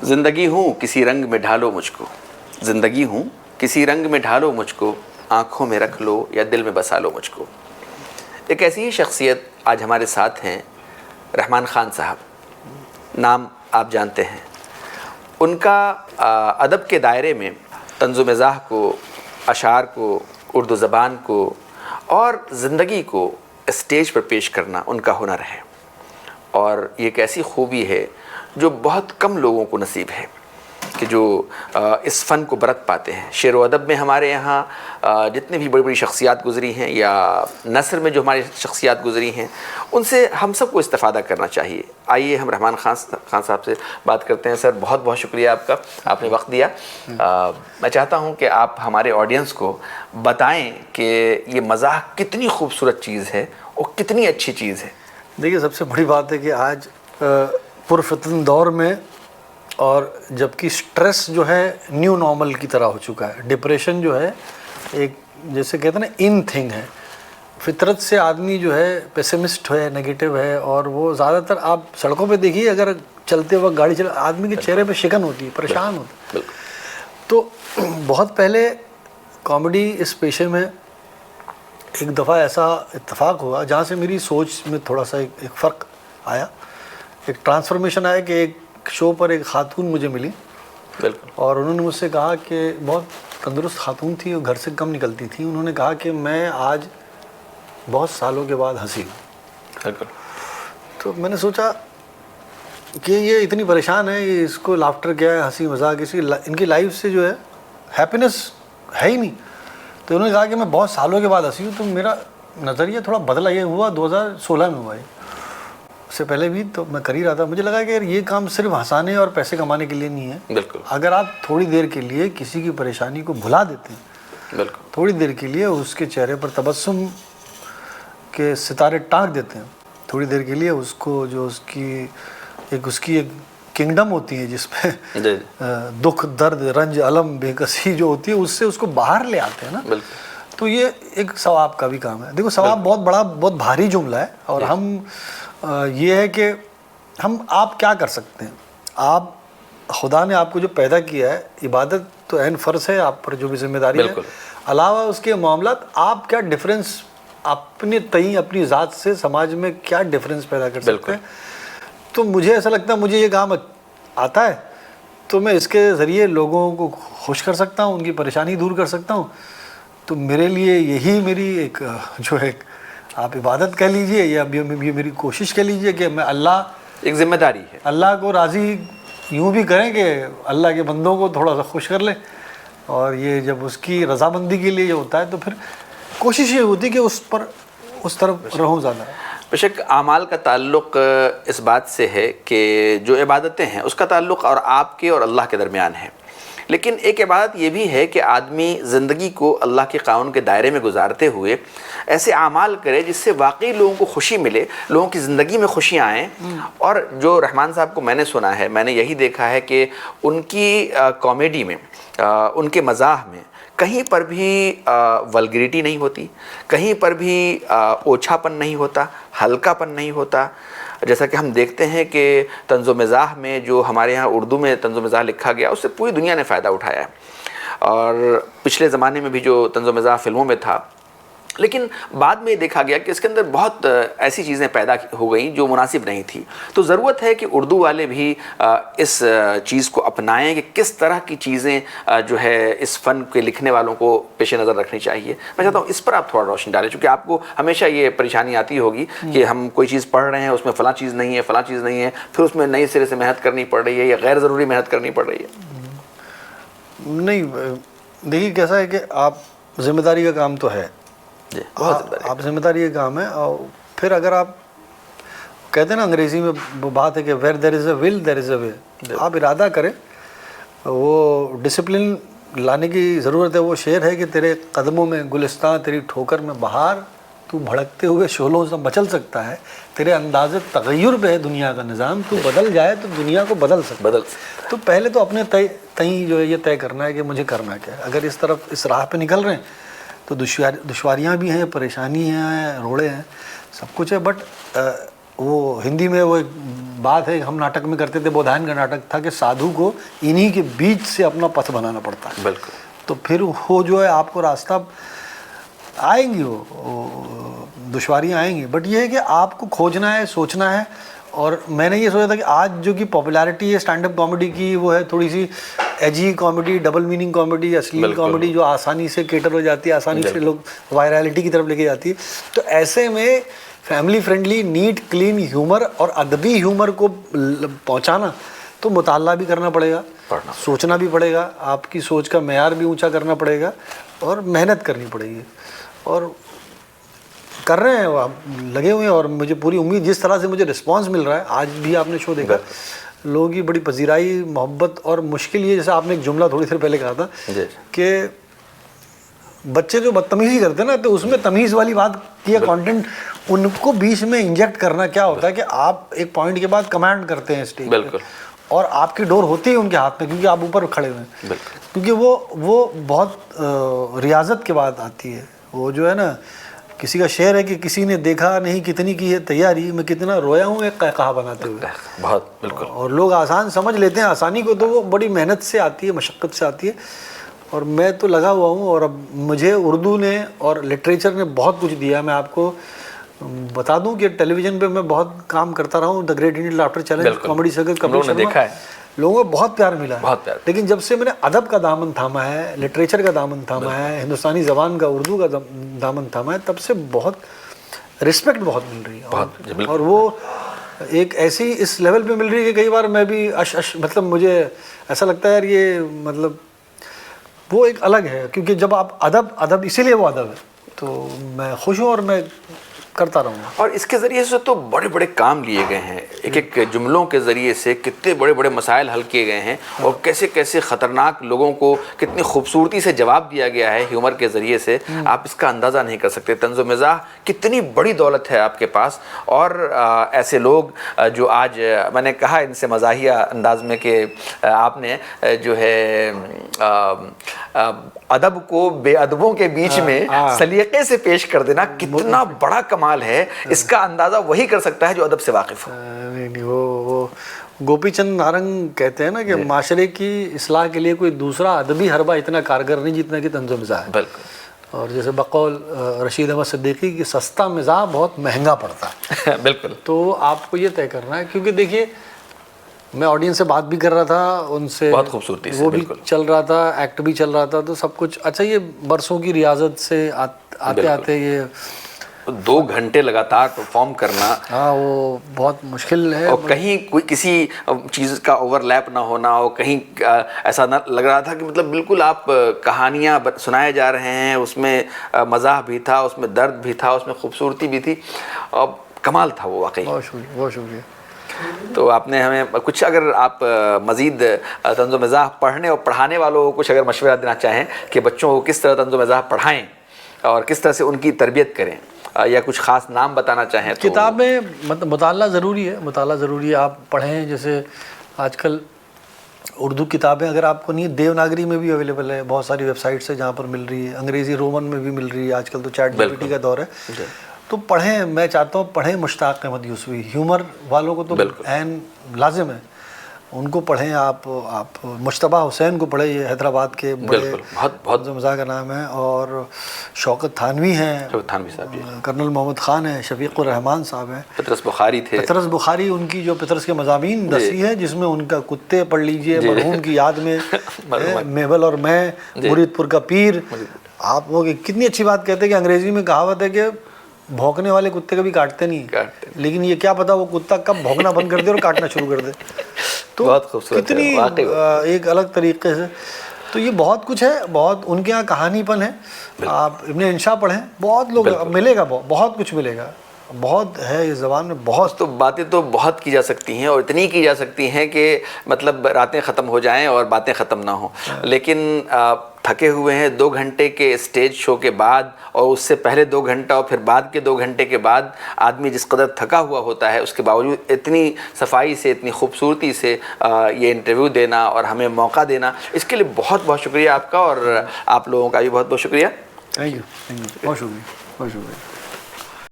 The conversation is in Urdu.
زندگی ہوں کسی رنگ میں ڈھالو مجھ کو، زندگی ہوں کسی رنگ میں ڈھالو مجھ کو، آنکھوں میں رکھ لو یا دل میں بسا لو مجھ کو۔ ایک ایسی ہی شخصیت آج ہمارے ساتھ ہیں، رحمان خان صاحب، نام آپ جانتے ہیں۔ ان کا ادب کے دائرے میں طنز و مزاح کو، اشعار کو، اردو زبان کو اور زندگی کو اسٹیج پر پیش کرنا ان کا ہنر ہے، اور یہ ایک ایسی خوبی ہے جو بہت کم لوگوں کو نصیب ہے کہ جو اس فن کو برت پاتے ہیں۔ شعر و ادب میں ہمارے یہاں جتنی بھی بڑی بڑی شخصیات گزری ہیں، یا نثر میں جو ہماری شخصیات گزری ہیں، ان سے ہم سب کو استفادہ کرنا چاہیے۔ آئیے ہم رحمان خان صاحب سے بات کرتے ہیں۔ سر، بہت بہت شکریہ آپ کا، آپ نے وقت دیا۔ میں چاہتا ہوں کہ آپ ہمارے آڈینس کو بتائیں کہ یہ مزاح کتنی خوبصورت چیز ہے اور کتنی اچھی چیز ہے۔ دیکھیے، سب سے بڑی بات ہے کہ آج پرفتن دور میں، اور جبکہ سٹریس جو ہے نیو نارمل کی طرح ہو چکا ہے، ڈپریشن جو ہے ایک جیسے کہتے ہیں نا ان تھنگ ہے، فطرت سے آدمی جو ہے پیسمسٹ ہے، نیگیٹو ہے، اور وہ زیادہ تر آپ سڑکوں پہ دیکھیے، اگر چلتے وقت گاڑی چلا، آدمی کے چہرے پہ شکن ہوتی ہے، پریشان ہوتا ہے۔ تو بہت پہلے کامیڈی اس پیشے میں ایک دفعہ ایسا اتفاق ہوا جہاں سے میری سوچ میں تھوڑا سا ایک فرق آیا، ایک ٹرانسفارمیشن آیا کہ ایک شو پر ایک خاتون مجھے ملی، بالکل، اور انہوں نے مجھ سے کہا کہ بہت تندرست خاتون تھی اور گھر سے کم نکلتی تھی۔ انہوں نے کہا کہ میں آج بہت سالوں کے بعد ہنسی ہوں۔ بالکل۔ تو میں نے سوچا کہ یہ اتنی پریشان ہے، یہ اس کو لافٹر کیا ہے، ہنسی مذاق، ان کی لائف سے جو ہے ہیپینس ہے ہی نہیں۔ تو انہوں نے کہا کہ میں بہت سالوں کے بعد ہنسی ہوں۔ تو میرا نظریہ تھوڑا بدلا، یہ ہوا 2016 میں ہوا ہے، اس سے پہلے بھی تو میں کر ہی رہا تھا۔ مجھے لگا کہ یہ کام صرف ہنسانے اور پیسے کمانے کے لیے نہیں ہے۔ بالکل، اگر آپ تھوڑی دیر کے لیے کسی کی پریشانی کو بھلا دیتے ہیں، بالکل، تھوڑی دیر کے لیے اس کے چہرے پر تبسم کے ستارے ٹانک دیتے ہیں، تھوڑی دیر کے لیے اس کو جو اس کی ایک کنگڈم ہوتی ہے جس پہ دکھ، درد، رنج، علم، بے کسی جو ہوتی ہے، اس سے اس کو باہر لے آتے ہیں نا، تو یہ ایک ثواب کا بھی کام ہے۔ دیکھو، ثواب بہت بڑا، بہت بھاری جملہ ہے، اور ہم یہ ہے کہ آپ کیا کر سکتے ہیں؟ آپ، خدا نے آپ کو جو پیدا کیا ہے، عبادت تو عین فرض ہے آپ پر، جو بھی ذمہ داری ہے، علاوہ اس کے معاملات، آپ کیا ڈفرینس اپنے تئیں، اپنی ذات سے سماج میں کیا ڈفرینس پیدا کر سکتے ہیں؟ تو مجھے ایسا لگتا ہے، مجھے یہ کام آتا ہے تو میں اس کے ذریعے لوگوں کو خوش کر سکتا ہوں، ان کی پریشانی دور کر سکتا ہوں۔ تو میرے لیے یہی میری ایک جو ہے، آپ عبادت کہہ لیجئے یا یہ میری کوشش کہہ لیجئے کہ میں ایک ذمہ داری ہے، اللہ کو راضی یوں بھی کریں کہ اللہ کے بندوں کو تھوڑا سا خوش کر لیں، اور یہ جب اس کی رضامندی کے لیے یہ ہوتا ہے تو پھر کوشش یہ ہوتی ہے کہ اس طرف رہوں زیادہ۔ بے شک اعمال کا تعلق اس بات سے ہے کہ جو عبادتیں ہیں اس کا تعلق اور آپ کے اور اللہ کے درمیان ہے، لیکن ایک عبادت یہ بھی ہے کہ آدمی زندگی کو اللہ کے قانون کے دائرے میں گزارتے ہوئے ایسے اعمال کرے جس سے واقعی لوگوں کو خوشی ملے، لوگوں کی زندگی میں خوشیاں آئیں۔ اور جو رحمان صاحب کو میں نے سنا ہے، میں نے یہی دیکھا ہے کہ ان کی کامیڈی میں، ان کے مزاح میں کہیں پر بھی ولگریٹی نہیں ہوتی، کہیں پر بھی اوچھا پن نہیں ہوتا، ہلکا پن نہیں ہوتا۔ جیسا کہ ہم دیکھتے ہیں کہ طنز و مزاح میں جو ہمارے ہاں اردو میں طنز و مزاح لکھا گیا، اس سے پوری دنیا نے فائدہ اٹھایا ہے، اور پچھلے زمانے میں بھی جو طنز و مزاح فلموں میں تھا، لیکن بعد میں دیکھا گیا کہ اس کے اندر بہت ایسی چیزیں پیدا ہو گئیں جو مناسب نہیں تھی۔ تو ضرورت ہے کہ اردو والے بھی اس چیز کو اپنائیں کہ کس طرح کی چیزیں جو ہے اس فن کے لکھنے والوں کو پیش نظر رکھنی چاہیے۔ میں چاہتا ہوں اس پر آپ تھوڑا روشنی ڈالیں، چونکہ آپ کو ہمیشہ یہ پریشانی آتی ہوگی کہ ہم کوئی چیز پڑھ رہے ہیں، اس میں فلاں چیز نہیں ہے، فلاں چیز نہیں ہے، پھر اس میں نئی سرے سے محنت کرنی پڑ رہی ہے یا غیر ضروری محنت کرنی پڑ رہی ہے۔ نہیں، دیکھیے کیسا ہے کہ آپ ذمہ داری کا کام تو ہے، آپ ذمہ داری کا کام ہے، اور پھر اگر آپ کہتے ہیں نا انگریزی میں وہ بات ہے کہ ویر دیر از اے ول دیر از اے وے، آپ ارادہ کریں، وہ ڈسپلن لانے کی ضرورت ہے۔ وہ شعر ہے کہ تیرے قدموں میں گلستان، تیری ٹھوکر میں بہار، تو بھڑکتے ہوئے شعلوں سے مچل سکتا ہے، تیرے انداز تغیر پہ ہے دنیا کا نظام، تو بدل جائے تو دنیا کو بدل سکتا ہے۔ تو پہلے تو اپنے تئیں جو ہے یہ طے کرنا ہے کہ مجھے کرنا کیا ہے۔ اگر اس طرف اس راہ پہ نکل رہے ہیں تو دشواریاں بھی ہیں، پریشانی ہیں، روڑے ہیں، سب کچھ ہے، بٹ وہ ہندی میں وہ بات ہے ہم ناٹک میں کرتے تھے, بودھائن کا ناٹک تھا کہ سادھو کو انہی کے بیچ سے اپنا پتھ بنانا پڑتا ہے. بالکل. تو پھر وہ جو ہے آپ کو راستہ آئیں گی, وہ دشواریاں آئیں گی, بٹ یہ ہے کہ آپ کو کھوجنا ہے, سوچنا ہے. اور میں نے یہ سوچا تھا کہ آج جو کہ پاپولیرٹی ہے اسٹینڈ اپ کامیڈی کی, وہ ہے تھوڑی سی edgy comedy, double meaning comedy, اصلی کامیڈی جو آسانی سے کیٹر ہو جاتی ہے, آسانی سے لوگ وائرالٹی کی طرف لے کے جاتی ہے. تو ایسے میں family friendly, neat clean humour اور ادبی ہیومر کو پہنچانا, تو مطالعہ بھی کرنا پڑے گا, سوچنا بھی پڑے گا, آپ کی سوچ کا معیار بھی اونچا کرنا پڑے گا, اور محنت کرنی پڑے گی. اور کر رہے ہیں, آپ لگے ہوئے ہیں, اور مجھے پوری امید, جس طرح سے مجھے رسپانس مل رہا ہے, آج بھی آپ نے شو دیکھا, لوگوں کی بڑی پذیرائی, محبت. اور مشکل یہ, جیسے آپ نے ایک جملہ تھوڑی دیر پہلے کہا تھا کہ بچے جو بدتمیزی کرتے ہیں نا, تو اس میں تمیز والی بات کیا کانٹینٹ ان کو بیچ میں انجیکٹ کرنا کیا ہوتا ہے کہ آپ ایک پوائنٹ کے بعد کمانڈ کرتے ہیں اسٹیج پہ, اور آپ کی ڈور ہوتی ہے ان کے ہاتھ میں, کیونکہ آپ اوپر کھڑے ہوئے ہیں, کیونکہ وہ بہت ریاضت کے بعد آتی ہے. وہ جو ہے نا, کسی کا شعر ہے کہ کسی نے دیکھا نہیں کتنی کی ہے تیاری, میں کتنا رویا ہوں ایک قہقہہ بناتے ہوئے. بہت بالکل. اور لوگ آسان سمجھ لیتے ہیں آسانی کو, تو وہ بڑی محنت سے آتی ہے, مشقت سے آتی ہے. اور میں تو لگا ہوا ہوں, اور اب مجھے اردو نے اور لٹریچر نے بہت کچھ دیا. میں آپ کو بتا دوں کہ ٹیلی ویژن پہ میں بہت کام کرتا رہا ہوں, the great Indian laughter challenge, comedy circle, Kapil Sharma, لوگوں کو بہت پیار ملا ہے. لیکن جب سے میں نے ادب کا دامن تھاما ہے, لٹریچر کا دامن تھاما ہے, ہندوستانی زبان کا, اردو کا دامن تھاما ہے, تب سے بہت رسپیکٹ بہت مل رہی ہے. اور وہ ایک ایسی اس لیول پہ مل رہی ہے کہ کئی بار میں بھی مطلب مجھے ایسا لگتا ہے یار, یہ مطلب وہ ایک الگ ہے, کیونکہ جب آپ ادب اسی لیے وہ ادب ہے. تو میں خوش ہوں, اور میں کرتا رہوں گا. اور اس کے ذریعے سے تو بڑے بڑے کام لیے گئے ہیں, ایک ایک جملوں کے ذریعے سے کتنے بڑے بڑے مسائل حل کیے گئے ہیں, اور کیسے کیسے خطرناک لوگوں کو کتنی خوبصورتی سے جواب دیا گیا ہے ہیومر کے ذریعے سے. آپ اس کا اندازہ نہیں کر سکتے. طنز و مزاح کتنی بڑی دولت ہے آپ کے پاس, اور ایسے لوگ جو آج میں نے کہا ان سے مزاحیہ انداز میں کہ آپ نے جو ہے ادب کو بے ادبوں کے بیچ میں سلیقے سے پیش کر دینا, کتنا بڑا کمال ہے. اس کا اندازہ وہی کر سکتا ہے جو ادب سے واقف ہو. نہیں, وہ گوپی چند نارنگ کہتے ہیں نا کہ معاشرے کی اصلاح کے لیے کوئی دوسرا ادبی حربہ اتنا کارگر نہیں جتنا کہ طنز و مزاح ہے. بالکل. اور جیسے بقول رشید احمد صدیقی کہ سستا مزاح بہت مہنگا پڑتا ہے. بالکل. تو آپ کو یہ طے کرنا ہے, کیونکہ دیکھیے میں آڈینس سے بات بھی کر رہا تھا, ان سے بہت خوبصورتی سے, وہ بھی چل رہا تھا, ایکٹ بھی چل رہا تھا, تو سب کچھ اچھا. یہ برسوں کی ریاضت سے آتے آتے یہ 2 گھنٹے لگاتار پرفارم کرنا, ہاں وہ بہت مشکل ہے. اور کہیں کوئی کسی چیز کا اوور لیپ نہ ہونا, اور کہیں ایسا نہ لگ رہا تھا کہ مطلب بالکل آپ کہانیاں سنائے جا رہے ہیں, اس میں مزاح بھی تھا, اس میں درد بھی تھا, اس میں خوبصورتی بھی تھی, اور کمال تھا وہ واقعی. بہت شکریہ, بہت شکریہ. تو آپ نے ہمیں کچھ, اگر آپ مزید طنز و مزاح پڑھنے اور پڑھانے والوں کو کچھ اگر مشورہ دینا چاہیں کہ بچوں کو کس طرح طنز و مزاح پڑھائیں اور کس طرح سے ان کی تربیت کریں, یا کچھ خاص نام بتانا چاہیں تو. کتابیں مطالعہ ضروری ہے, مطالعہ ضروری ہے. آپ پڑھیں, جیسے آج کل اردو کتابیں اگر آپ کو نہیں, دیوناگری میں بھی اویلیبل ہے, بہت ساری ویب سائٹس ہے جہاں پر مل رہی ہے, انگریزی رومن میں بھی مل رہی ہے, آج کل تو چیٹ جی پی ٹی کا دور ہے. تو پڑھیں, میں چاہتا ہوں پڑھیں مشتاق احمد یوسفی, ہیومر والوں کو تو عین لازم ہے, ان کو پڑھیں. آپ مجتبیٰ حسین کو پڑھیں, یہ حیدرآباد کے بڑے بہت مزاح کا نام ہے. اور شوکت تھانوی ہیں, کرنل محمد خان ہیں, شفیق الرحمان صاحب ہیں, پطرس بخاری تھے. پطرس بخاری, ان کی جو پطرس کے مضامین دسی ہے, جس میں ان کا کتے پڑھ لیجئے, مرحوم کی یاد میں, میبل اور میں, مرید پور کا پیر. آپ وہ کتنی اچھی بات کہتے ہیں کہ انگریزی میں کہاوت ہے کہ بھونکنے والے کتے کبھی کاٹتے نہیں, لیکن یہ کیا پتا وہ کتا کب بھونکنا بند کر دے اور کاٹنا شروع کر دے. تو کتنی ایک الگ طریقے سے. تو یہ بہت کچھ ہے, بہت ان کے یہاں کہانی پن ہے. آپ ابن انشا پڑھیں, بہت لوگ ملے گا, بہت کچھ ملے گا, بہت ہے اس زبان میں. بہت تو باتیں تو بہت کی جا سکتی ہیں, اور اتنی کی جا سکتی ہیں کہ مطلب راتیں ختم ہو جائیں اور باتیں ختم نہ ہوں. لیکن تھکے ہوئے ہیں 2 گھنٹے کے اسٹیج شو کے بعد, اور اس سے پہلے 2 گھنٹہ اور پھر بعد کے 2 گھنٹے کے بعد آدمی جس قدر تھکا ہوا ہوتا ہے, اس کے باوجود اتنی صفائی سے, اتنی خوبصورتی سے یہ انٹرویو دینا اور ہمیں موقع دینا, اس کے لیے بہت بہت شکریہ آپ کا, اور آپ لوگوں کا بھی بہت بہت شکریہ. تھینک یو, بہت شکریہ, بہت شکریہ.